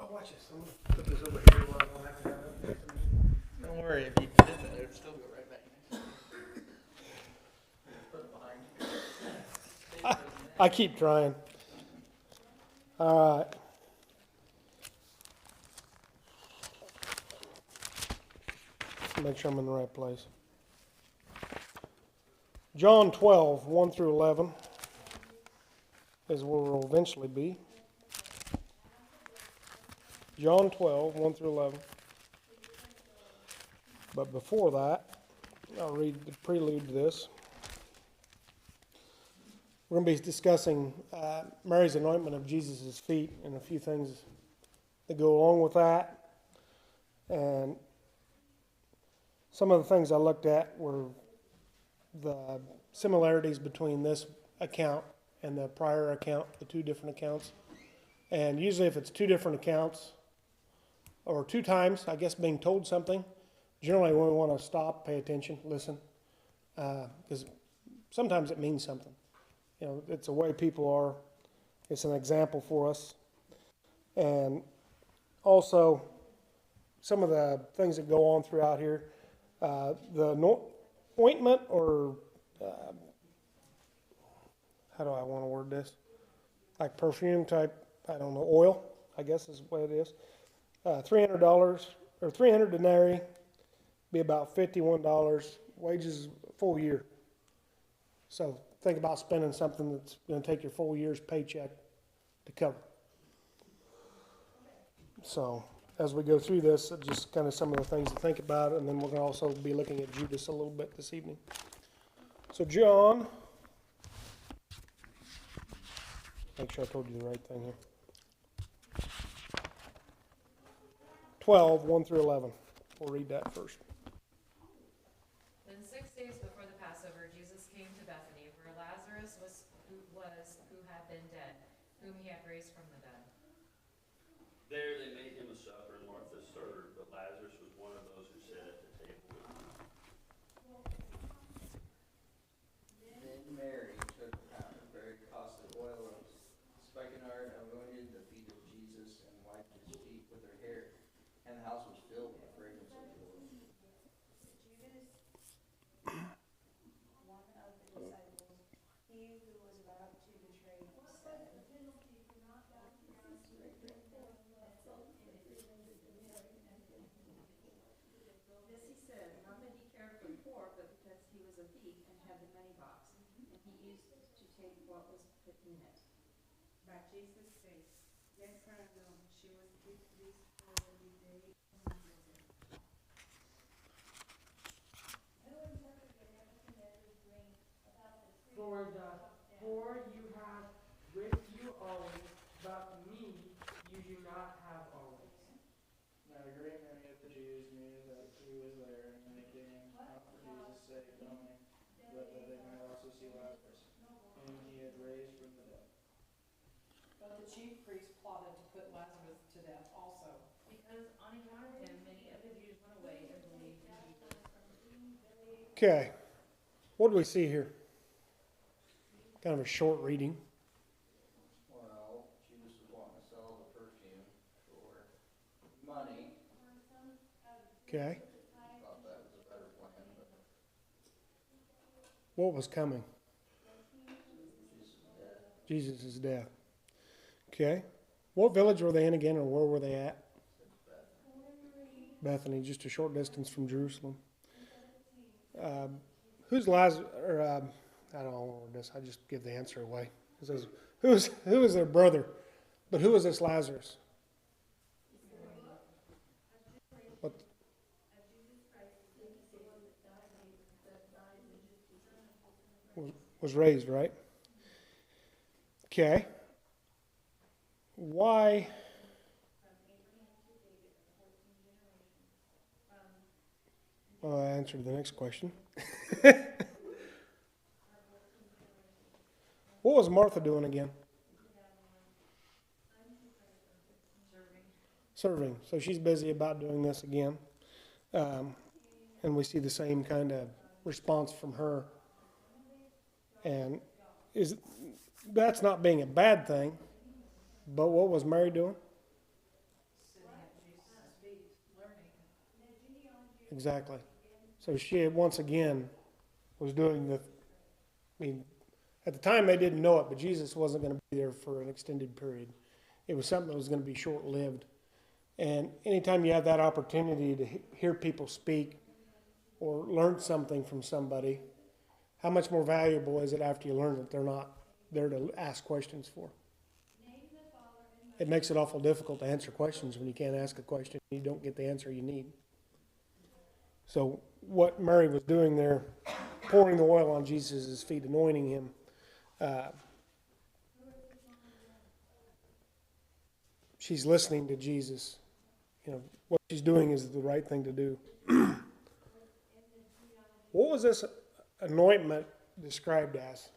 Watch this. I'm gonna put this over here where I don't have to have it. Don't worry, if you did that, it would still go right back in. Put it behind you. I keep trying. All right. Make sure I'm in the right place. John 12, 1 through 11 is where we'll eventually be. John 12, 1 through 11. But before that, I'll read the prelude to this. We're going to be discussing Mary's anointment of Jesus' feet and a few things that go along with that. And some of the things I looked at were the similarities between this account and the prior account, the two different accounts. And usually if it's two different accounts, or two times, I guess, being told something, generally we want to stop, pay attention, listen, because sometimes it means something. You know, it's the way people are. It's an example for us. And also, some of the things that go on throughout here, the ointment, or how do I want to word this? Like perfume type, I don't know, oil, I guess is what it is. $300 or 300 denarii, be about $51, wages full year. So think about spending something that's going to take your full year's paycheck to cover. So as we go through this, just kind of some of the things to think about, and then we're going to also be looking at Judas a little bit this evening. So John, make sure I told you the right thing here. 12, 1 through 11. We'll read that first. Then 6 days before the Passover, Jesus came to Bethany, where Lazarus who had been dead, whom he had raised from the dead. There they made him a supper, and Martha served, but Lazarus was one of those who sat at the table with him. Then Mary took a pound of very costly oil of spikenard, anointed the feet of Jesus, and wiped his feet with her hair. And the house was filled with the fragrance of the oil. Judas, one of the disciples, he who was about to betray him, said, This he said, not that he cared for the poor, but because he was a thief and had the money box, and he used to take what was put in it. But Jesus said, let her alone. She was keep this for the day of my visit. For the poor you have with you always, but me you do not have always. Now the great many of the Jews knew that he was there, and they came not for Jesus' sake only, but that they might also see Lazarus, whom he had raised from the dead. But the chief priests plotted to put Lazarus to death also, Because on account of him, many of the Jews went away and believed in Jesus. Okay, what do we see here? Kind of a short reading. Well, Judas was wanting to sell the perfume for money. Okay, Thought that was a better plan, but what was coming? Jesus' Jesus' death. Okay, what village were they in again, or where were they at? Bethany, just a short distance from Jerusalem. Who's Lazarus? Or I don't know this. I just give the answer away. It says, who is their brother? But who is this Lazarus? What? Was raised, right? Okay. Why? Well, I answered the next question. What was Martha doing again? Serving. So she's busy about doing this again. And we see the same kind of response from her. And that's not being a bad thing, but what was Mary doing? Exactly. So she, once again, was doing the, I mean, at the time they didn't know it, but Jesus wasn't going to be there for an extended period. It was something that was going to be short-lived. And anytime you have that opportunity to hear people speak or learn something from somebody, how much more valuable is it after you learn that they're not there to ask questions for? It makes it awful difficult to answer questions when you can't ask a question and you don't get the answer you need. So what Mary was doing there, pouring the oil on Jesus' feet, anointing him, she's listening to Jesus. You know, what she's doing is the right thing to do. What was this anointment described as?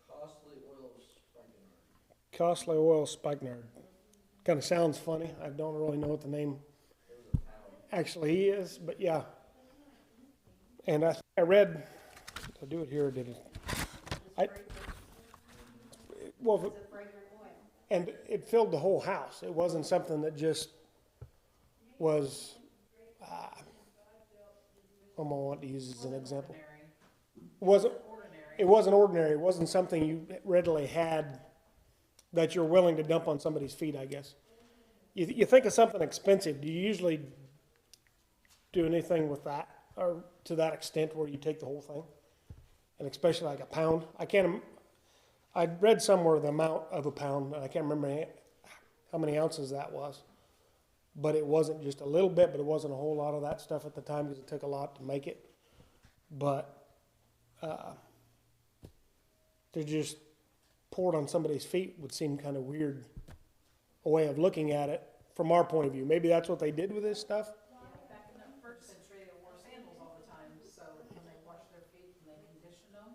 Costly oil of spikenard. Costly oil spikenard. Kind of sounds funny. I don't really know what the name It was a pound. actually is, but yeah. And I read, did I do it here or did it? Well, It's a fragrant oil. and it filled the whole house. It wasn't something that just was, I want to use as an example. Ordinary. It wasn't ordinary. It wasn't something you readily had that you're willing to dump on somebody's feet, I guess. You think of something expensive. Do you usually do anything with that, or to that extent where you take the whole thing? And especially like a pound. I read somewhere the amount of a pound, and I can't remember how many ounces that was. But it wasn't just a little bit, but it wasn't a whole lot of that stuff at the time because it took a lot to make it. But to just pour it on somebody's feet would seem kind of weird, a way of looking at it from our point of view. Maybe that's what they did with this stuff. Back in the first century, they wore sandals all the time, so when they washed their feet and they conditioned them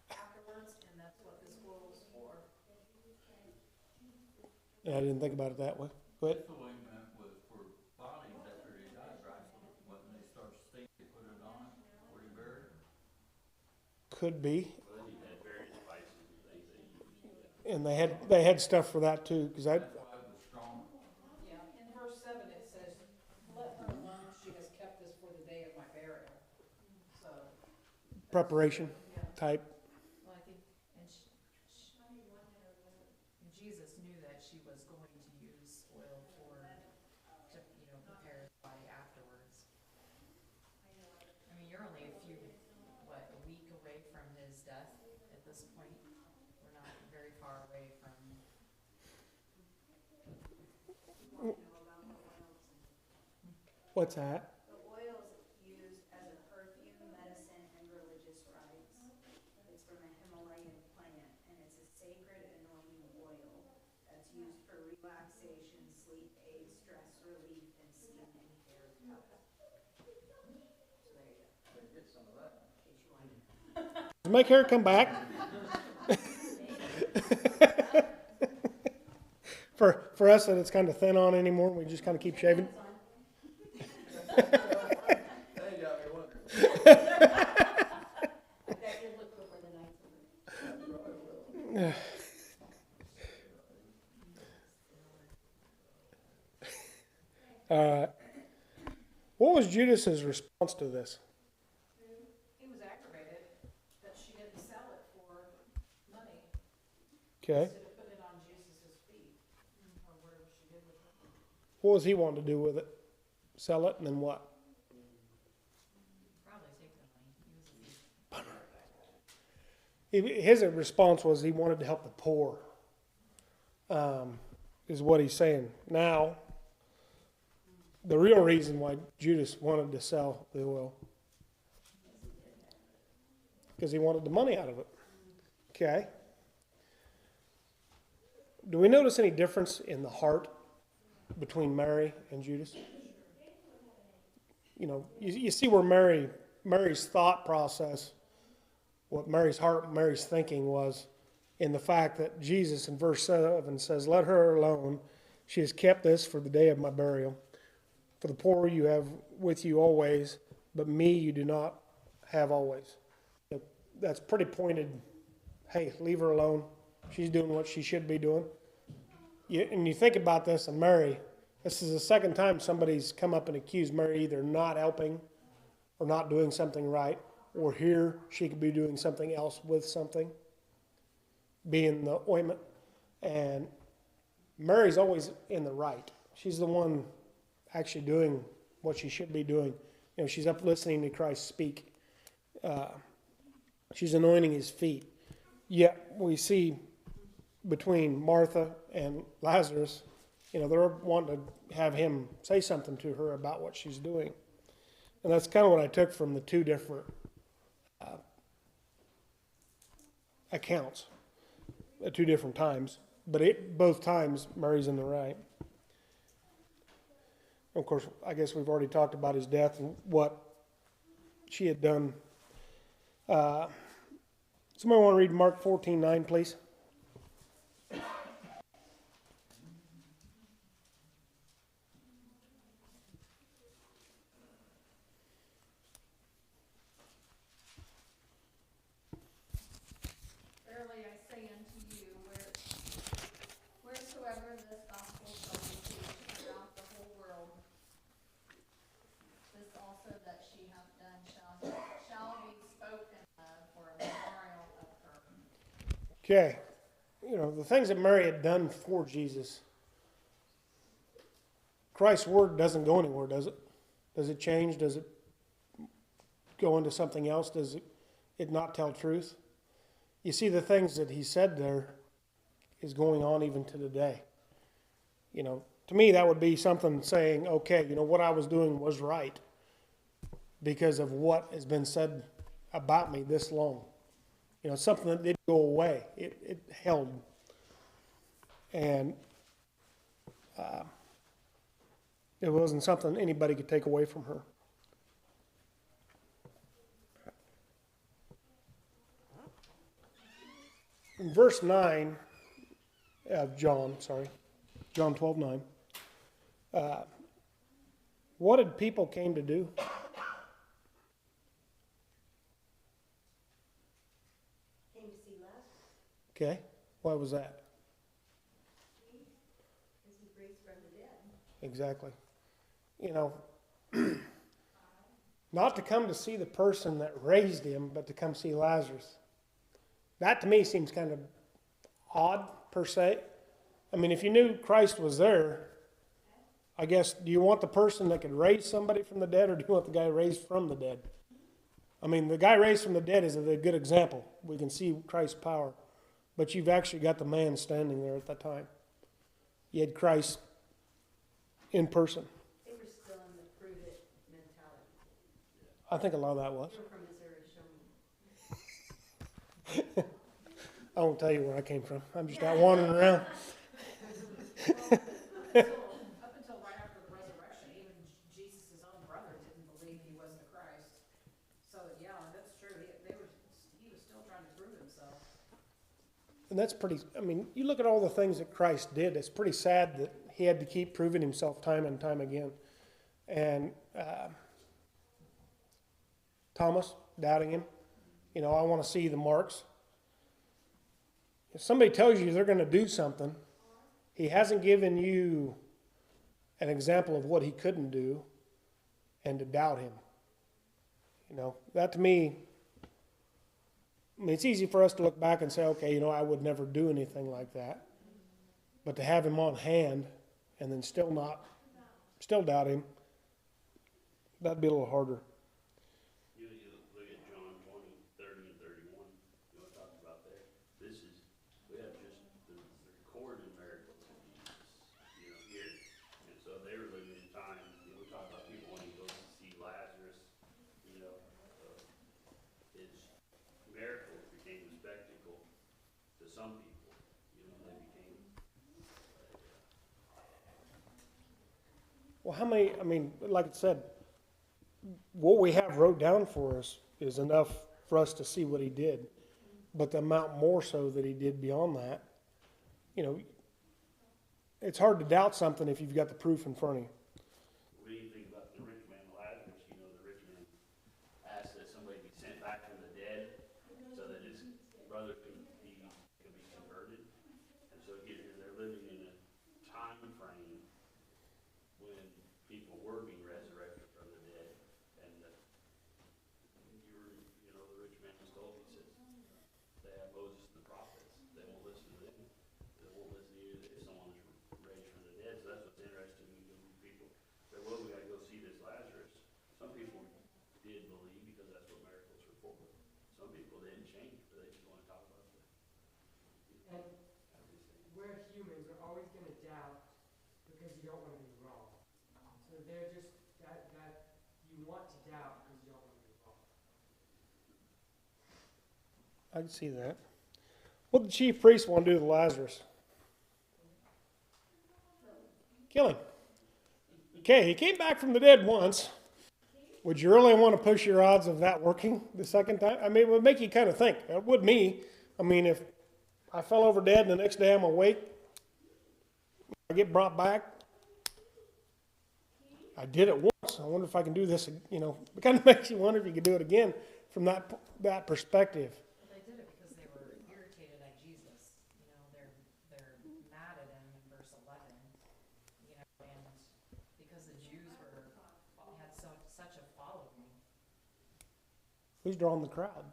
afterwards, and that's what this oil was for. And I didn't think about it that way. Go ahead. That's the way meant with for bodies after they died, right? When they start to stink, they put it on it before you bury it. Could be. Well, then you had various spices and things they used. And they had stuff for that too, because That's why it was strong. Yeah, in verse 7, it says, "Let her alone, she has kept this for the day of my burial." So, preparation yeah. type. Well, I think, and Jesus knew that she was going to use oil to, prepare his body afterwards. I mean, you're only a week away from his death at this point. We're not very far away from. What's that? The oil is used as a perfume, medicine, and religious rites. It's from a Himalayan plant, and it's a sacred anointing oil that's used for relaxation, sleep aid, stress relief, and skin and hair health. So there you go, Better get some of that. in case you wanted. Does make hair come back? For us, that it's kind of thin on anymore, we just kind of keep shaving. They got me wondering. I bet you'll look before the night's over. What was Judas's response to this? He was aggravated that she didn't sell it for money Okay. instead of putting it on Jesus' feet, or whatever she did with it. What was he wanting to do with it? Sell it and then what? Probably take the money. His response was he wanted to help the poor, is what he's saying. Now, the real reason why Judas wanted to sell the oil, because he wanted the money out of it. Okay. Do we notice any difference in the heart between Mary and Judas? You see where Mary's thought process, what Mary's heart, Mary's thinking was in the fact that Jesus in verse 7 says, "Let her alone. She has kept this for the day of my burial. For the poor you have with you always, but me you do not have always." That's pretty pointed. Hey, leave her alone. She's doing what she should be doing. And you think about this, and Mary, This is the second time somebody's come up and accused Mary either not helping or not doing something right, or here she could be doing something else with something, being the ointment. And Mary's always in the right. She's the one actually doing what she should be doing. You know, she's up listening to Christ speak. She's anointing his feet. Yet we see between Martha and Lazarus, you know, they're wanting to have him say something to her about what she's doing. And that's kind of what I took from the two different accounts at two different times. But both times, Mary's in the right. Of course, I guess we've already talked about his death and what she had done. Somebody want to read Mark 14:9, please? Verily I say unto you, wheresoever this gospel shall be preached throughout the whole world, this also that she hath done shall be spoken of for a memorial of her. Okay. You know, the things that Mary had done for Jesus, Christ's word doesn't go anywhere, does it? Does it change? Does it go into something else? Does it not tell truth? You see, the things that he said there is going on even to today. You know, to me, that would be something saying, okay, you know, what I was doing was right because of what has been said about me this long. You know, something that didn't go away. It held. And it wasn't something anybody could take away from her. In verse 9 of John 12:9, what did people came to do? Came to see Lazarus, Okay, why was that? because he raised from the dead. Exactly. You know, not to come to see the person that raised him, but to come see Lazarus. That to me seems kind of odd, per se. I mean, if you knew Christ was there, I guess, do you want the person that could raise somebody from the dead, or do you want the guy raised from the dead? I mean, the guy raised from the dead is a good example. We can see Christ's power. But you've actually got the man standing there at that time. You had Christ in person. They were still in the prove it mentality. I think a lot of that was. They were from Missouri, show me. I won't tell you where I came from. I'm just out wandering around. Up until right after the resurrection, even Jesus' own brother didn't believe he was the Christ. So, yeah, that's true. He was still trying to prove himself. And that's pretty, I mean, you look at all the things that Christ did, it's pretty sad that he had to keep proving himself time and time again. And Thomas, doubting him, you know, I want to see the marks. If somebody tells you they're going to do something, he hasn't given you an example of what he couldn't do, and to doubt him. You know, that to me, I mean, it's easy for us to look back and say, okay, you know, I would never do anything like that. But to have him on hand and then still doubt him, that'd be a little harder. You look at John 20:30 and 31, you know, talk about there. We have just the recorded miracles of Jesus, you know, here. And so they were living in time, you know, we talk about people wanting to go to see Lazarus, you know, his miracles became a spectacle to some people, you know, they became, Well, how many, I mean, like I said, what we have wrote down for us is enough for us to see what he did. But the amount more so that he did beyond that, you know, it's hard to doubt something if you've got the proof in front of you. what do you think about the rich man Lazarus? You know, the rich man asked that somebody be sent back from the dead so that his brother could be converted. And so here they're living in a time frame And we're humans, we're always gonna doubt because you don't wanna be wrong. So they're just, that you want to doubt because you don't wanna be wrong. I can see that. What did the chief priest want to do to Lazarus? Kill him. Okay, he came back from the dead once. Would you really want to push your odds of that working the second time? I mean, it would make you kind of think. It would me. I mean, if I fell over dead and the next day I'm awake, I get brought back. I did it once. I wonder if I can do this. You know, it kind of makes you wonder if you could do it again from that perspective. Well, they did it because they were irritated at Jesus. You know, they're mad at him in verse 11. You know, and because the Jews had such a following. Who's drawing the crowd?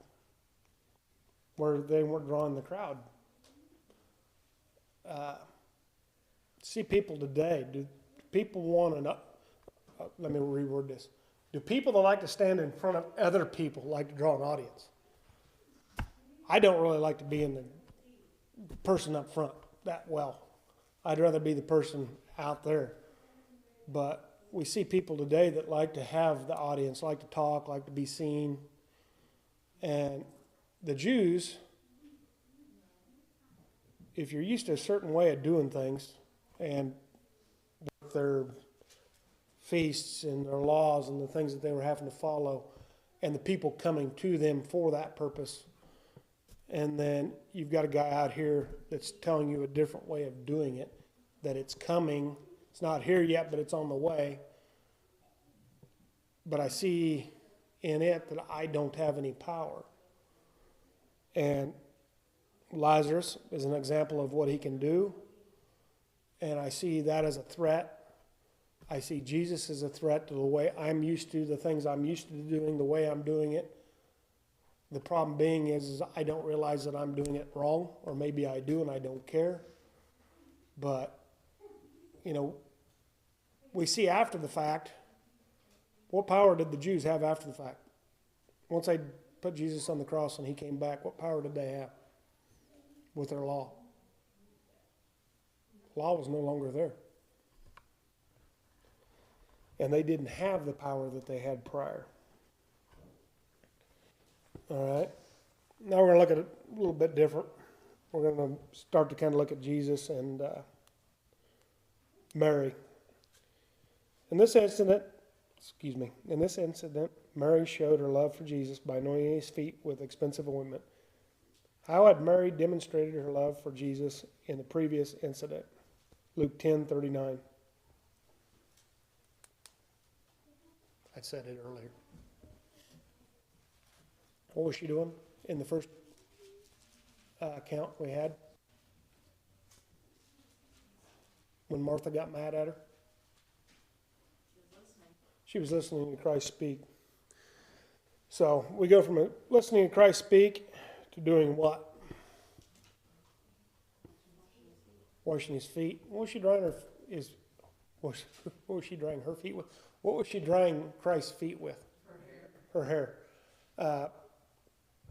Where they weren't drawing the crowd. See people today. Do people want to? Let me reword this. Do people that like to stand in front of other people like to draw an audience? I don't really like to be in the person up front that well. I'd rather be the person out there. But we see people today that like to have the audience, like to talk, like to be seen. And the Jews, if you're used to a certain way of doing things, and their feasts and their laws and the things that they were having to follow, and the people coming to them for that purpose, and then you've got a guy out here that's telling you a different way of doing it, that it's coming, it's not here yet, but it's on the way. But I see in it that I don't have any power. And Lazarus is an example of what he can do. And I see that as a threat. I see Jesus as a threat to the way I'm used to, the things I'm used to doing, the way I'm doing it. The problem being is I don't realize that I'm doing it wrong, or maybe I do and I don't care. But, you know, we see after the fact, what power did the Jews have after the fact? Once they put Jesus on the cross and he came back, what power did they have with their law? Law was no longer there. And they didn't have the power that they had prior. All right. Now we're going to look at it a little bit different. We're going to start to kind of look at Jesus and Mary. In this incident, Mary showed her love for Jesus by anointing his feet with expensive ointment. How had Mary demonstrated her love for Jesus in the previous incident? Luke 10:39. I said it earlier. What was she doing in the first account we had? When Martha got mad at her? She was listening to Christ speak. So we go from listening to Christ speak to doing what? Washing his feet. What was she drying what was she drying her feet with? What was she drying Christ's feet with? Her hair.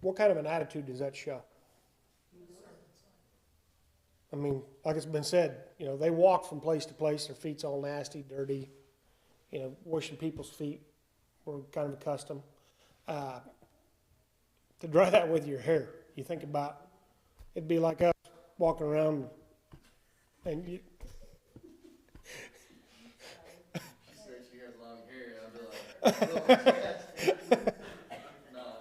What kind of an attitude does that show? I mean, like it's been said, you know, they walk from place to place, their feet's all nasty, dirty. You know, washing people's feet, we're kind of accustomed. To dry that with your hair, you think about, it'd be like us walking around and you... She said she has long hair, I'd be like, no. All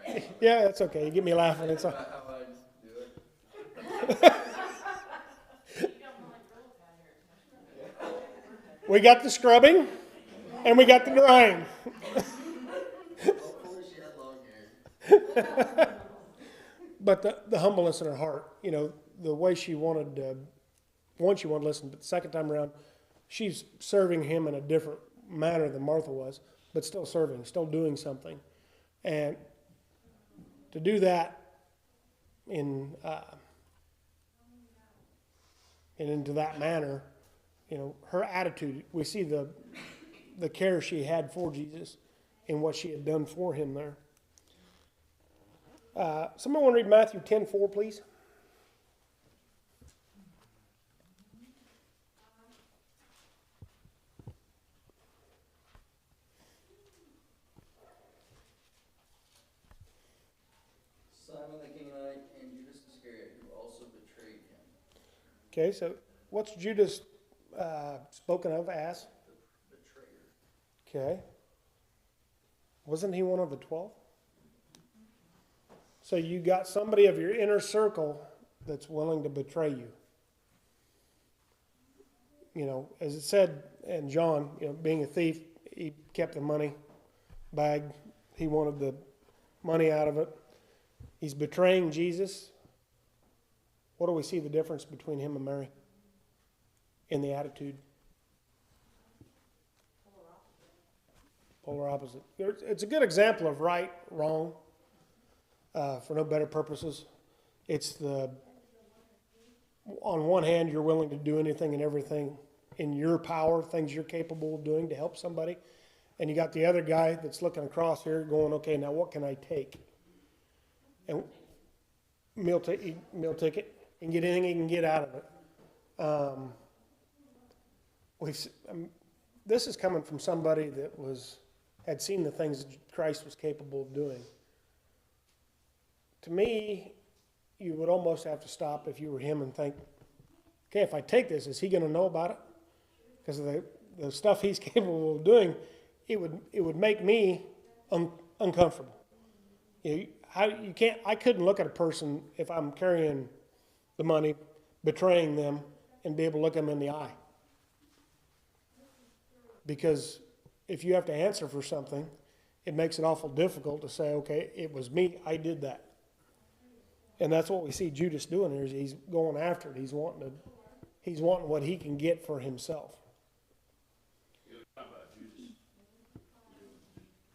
right. Yeah, it's okay. You get me laughing. It's all... That's not how I do it. We got the scrubbing and we got the drying. Hopefully she had long hair. But the humbleness in her heart, you know, the way she wanted to, once she wanted to listen, but the second time around, she's serving him in a different manner than Martha was, but still serving, still doing something. And to do that in and into that manner, you know, her attitude, we see the care she had for Jesus and what she had done for him there. Someone want to read Matthew 10:4, please? Okay, so what's Judas spoken of as? Betrayer. Okay. Wasn't he one of the 12? So you got somebody of your inner circle that's willing to betray you. You know, as it said in John, you know, being a thief, he kept the money bag. He wanted the money out of it. He's betraying Jesus. What do we see the difference between him and Mary in the attitude? Polar opposite. It's a good example of right, wrong, for no better purposes. It's on one hand, you're willing to do anything and everything in your power, things you're capable of doing to help somebody. And you got the other guy that's looking across here going, okay, now what can I take? And meal ticket, and get anything he can get out of it. This is coming from somebody that had seen the things that Christ was capable of doing. To me, you would almost have to stop if you were him and think, okay, if I take this, is he going to know about it? Because of the stuff he's capable of doing, it would make me uncomfortable. I couldn't look at a person if I'm carrying the money, betraying them, and be able to look them in the eye. Because if you have to answer for something, it makes it awful difficult to say, okay, it was me, I did that. And that's what we see Judas doing here, is he's going after it. He's wanting what he can get for himself. You know, talking about Judas,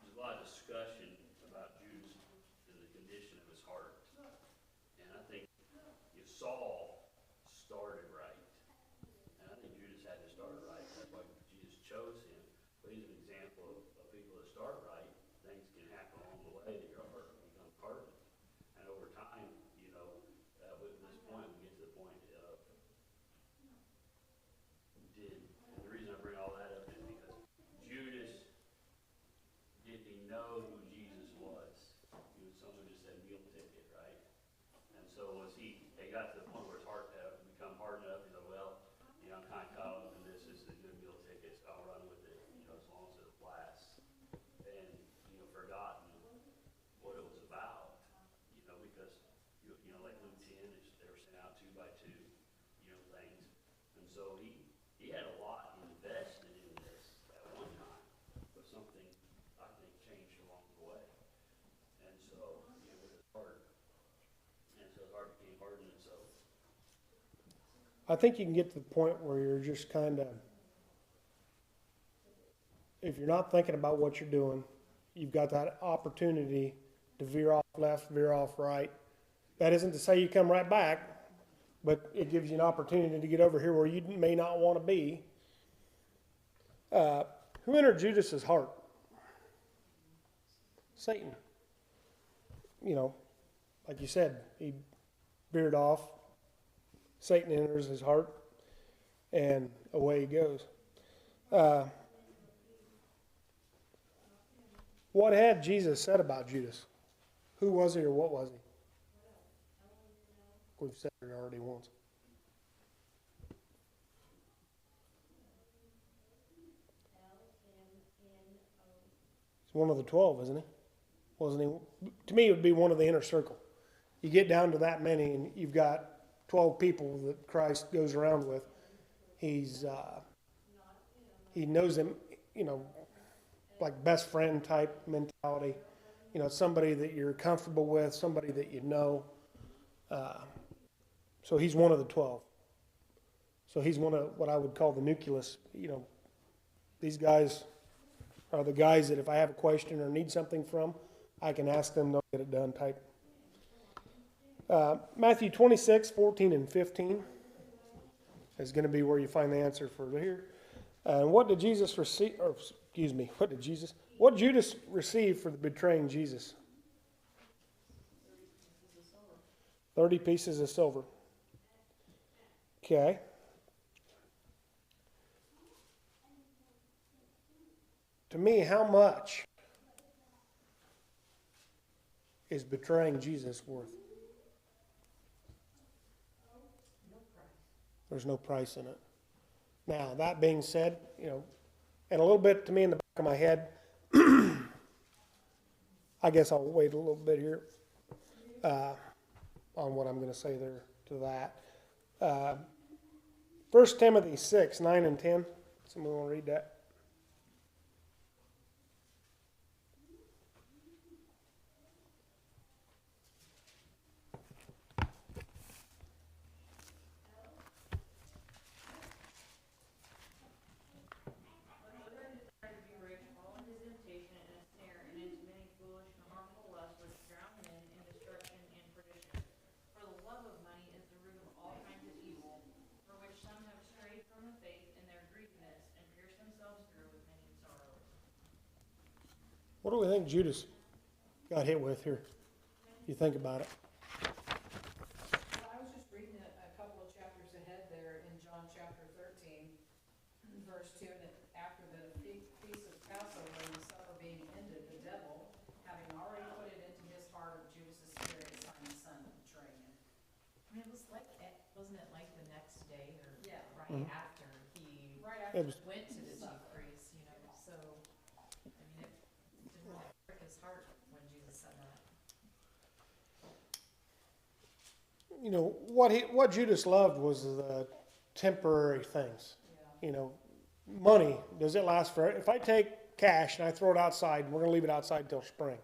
there's a lot of discussion about Judas and the condition of his heart. And I think Saul started right. And I think Judas had to start right. That's why Jesus chose him. But he's an example of people that start right. Things can happen along the way that your heart becomes hardened. And over time, you know, with this point, we get to the point of and the reason I bring all that up is because Judas, did he know who Jesus was? Someone just said meal ticket, right? And so it got to the point where his heart had become hard enough. He said, well, you know, I'm kind of caught up in this. This is a good meal ticket, so I'll run with it, you know, as long as it lasts. And, you know, forgotten what it was about, you know, because, you know, like Luke 10, they were sent out 2 by 2, you know, things. And so he had a lot invested in this at one time, but something, I think, changed along the way. And so, you know, with his heart, and so his heart became hardened, and so. I think you can get to the point where you're just kind of, if you're not thinking about what you're doing, you've got that opportunity to veer off left, veer off right. That isn't to say you come right back, but it gives you an opportunity to get over here where you may not want to be. Who entered Judas's heart? Satan. You know, like you said, he veered off. Satan enters his heart, and away he goes. What had Jesus said about Judas? Who was he or what was he? We've said it already once. He's one of the 12, isn't he? Wasn't he? To me, it would be one of the inner circle. You get down to that many, and you've got 12 people that Christ goes around with. He knows them, you know, like best friend type mentality. You know, somebody that you're comfortable with, somebody that you know. So he's one of the 12. So he's one of what I would call the nucleus. You know, these guys are the guys that if I have a question or need something from, I can ask them, they'll get it done type. Matthew 26, 14 and 15 is going to be where you find the answer for here. What did Judas receive for the betraying Jesus? 30 pieces of silver. Okay. To me, how much is betraying Jesus worth? No price. There's no price in it. Now, that being said, and a little bit to me in the back of my head, I guess I'll wait a little bit here on what I'm going to say there to that. 1 Timothy 6, 9 and 10. Somebody want to read that? What do we think Judas got hit with here? You think about it. I was just reading a couple of chapters ahead there in John chapter 13, verse 2, and after the feast of Passover and the supper being ended, the devil, having already put it into his heart of Judas Iscariot, Simon's son, to betray him. I mean, it was like, wasn't it like the next day or Yeah. right after he It was, went to the chief priest, so, I mean, it didn't really break his heart when Jesus said that. what Judas loved was the temporary things. Money, does it last forever? If I take cash and I throw it outside, we're going to leave it outside till spring.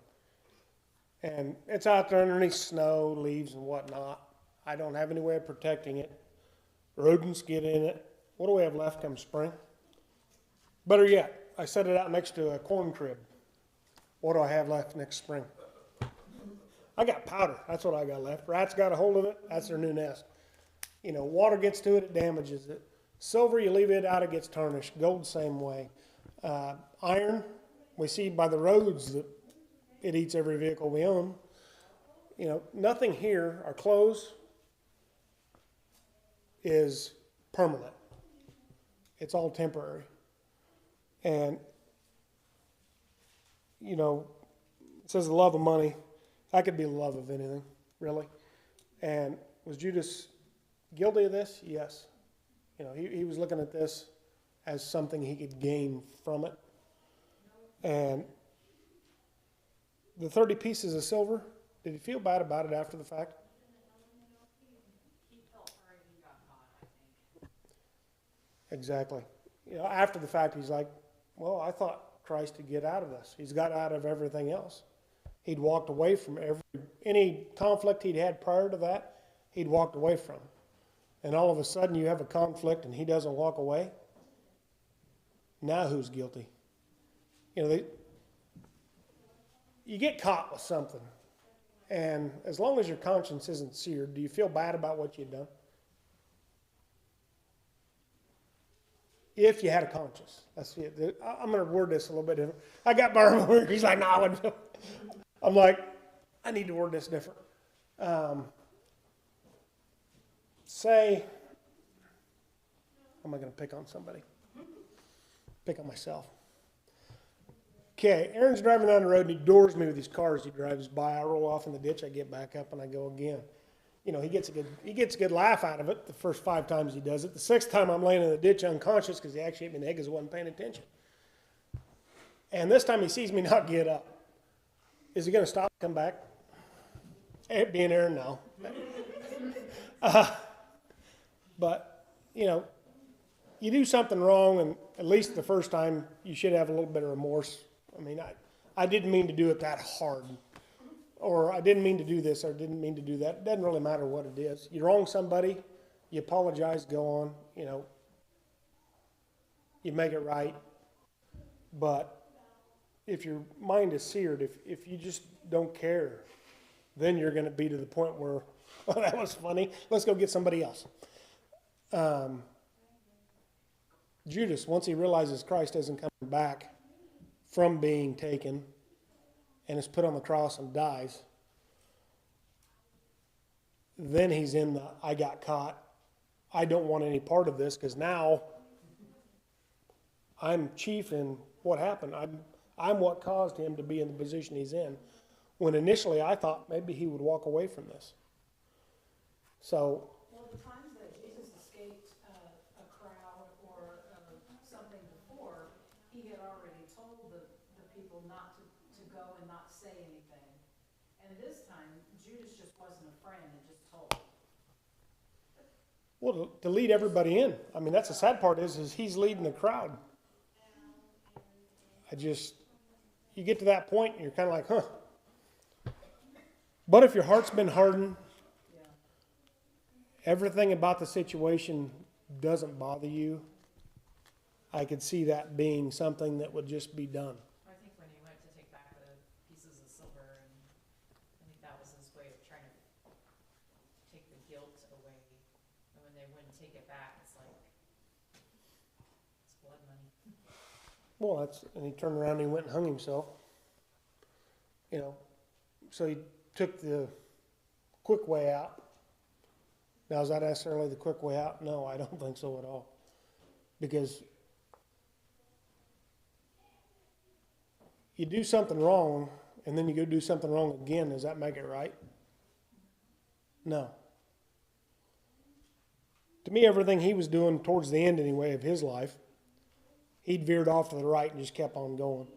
And it's out there underneath snow, leaves, and whatnot. I don't have any way of protecting it. Rodents get in it. What do we have left come spring? Better yet, I set it out next to a corn crib. What do I have left next spring? I got powder. That's what I got left. Rats got a hold of it. That's their new nest. Water gets to it, it damages it. Silver, you leave it out, it gets tarnished. Gold, same way. Iron, we see by the roads that it eats every vehicle we own. Nothing here, our clothes, is permanent. It's all temporary. And, it says the love of money. That could be the love of anything, really. And was Judas guilty of this? Yes. He was looking at this as something he could gain from it. And the 30 pieces of silver, did he feel bad about it after the fact? He felt sorry he got caught, I think. Exactly. After the fact, he's like, well, I thought Christ would get out of this. He's got out of everything else. He'd walked away from any conflict he'd had prior to that, he'd walked away from. And all of a sudden you have a conflict and he doesn't walk away. Now who's guilty? You get caught with something. And as long as your conscience isn't seared, do you feel bad about what you've done? If you had a conscience. That's it. I'm going to word this a little bit different. I got Barb over here. He's like, no, I wouldn't feel. I'm like, I need to word this different. Say, am I going to pick on somebody? Pick on myself. Okay, Aaron's driving down the road and he doors me with his car as he drives by. I roll off in the ditch, I get back up and I go again. He gets a good laugh out of it the first 5 times he does it. The 6th time I'm laying in the ditch unconscious because he actually hit me in the head because I wasn't paying attention. And this time he sees me not get up. Is he going to stop and come back? Being Aaron, no. But, you do something wrong, and at least the first time, you should have a little bit of remorse. I mean, I didn't mean to do it that hard. Or I didn't mean to do this, or I didn't mean to do that. It doesn't really matter what it is. You wrong somebody, you apologize, go on, you make it right. But if your mind is seared, if you just don't care, then you're going to be to the point where, oh, that was funny, let's go get somebody else. Judas, once he realizes Christ isn't coming back from being taken and is put on the cross and dies, then he's in the, I got caught, I don't want any part of this because now I'm chief in what happened. I'm what caused him to be in the position he's in, when initially I thought maybe he would walk away from this. So, Well, the times that Jesus escaped anything. And this time, Judas just wasn't a friend and just told. Well, to lead everybody in. I mean, that's the sad part is he's leading the crowd. You get to that point and you're kind of like, huh. But if your heart's been hardened, Yeah. everything about the situation doesn't bother you, I could see that being something that would just be done. I think when he went to take back the pieces of silver, and I think that was his way of trying to take the guilt away. And when they wouldn't take it back, it's like, it's blood money. Well, and he turned around and he went and hung himself. You know, so he took the quick way out. Now, is that necessarily the quick way out? No, I don't think so at all. Because you do something wrong, and then you go do something wrong again, does that make it right? No. To me, everything he was doing towards the end anyway of his life, he'd veered off to the right and just kept on going.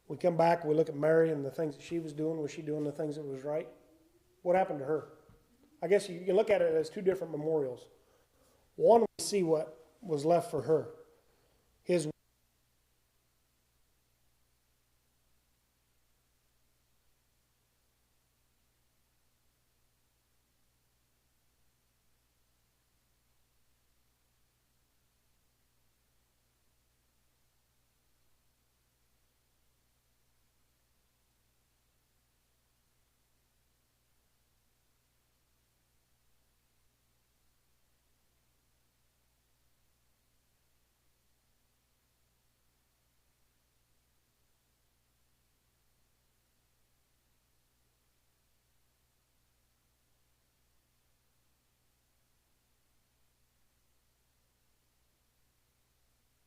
We come back, we look at Mary and the things that she was doing. Was she doing the things that was right? What happened to her? I guess you can look at it as two different memorials. One, we see what was left for her.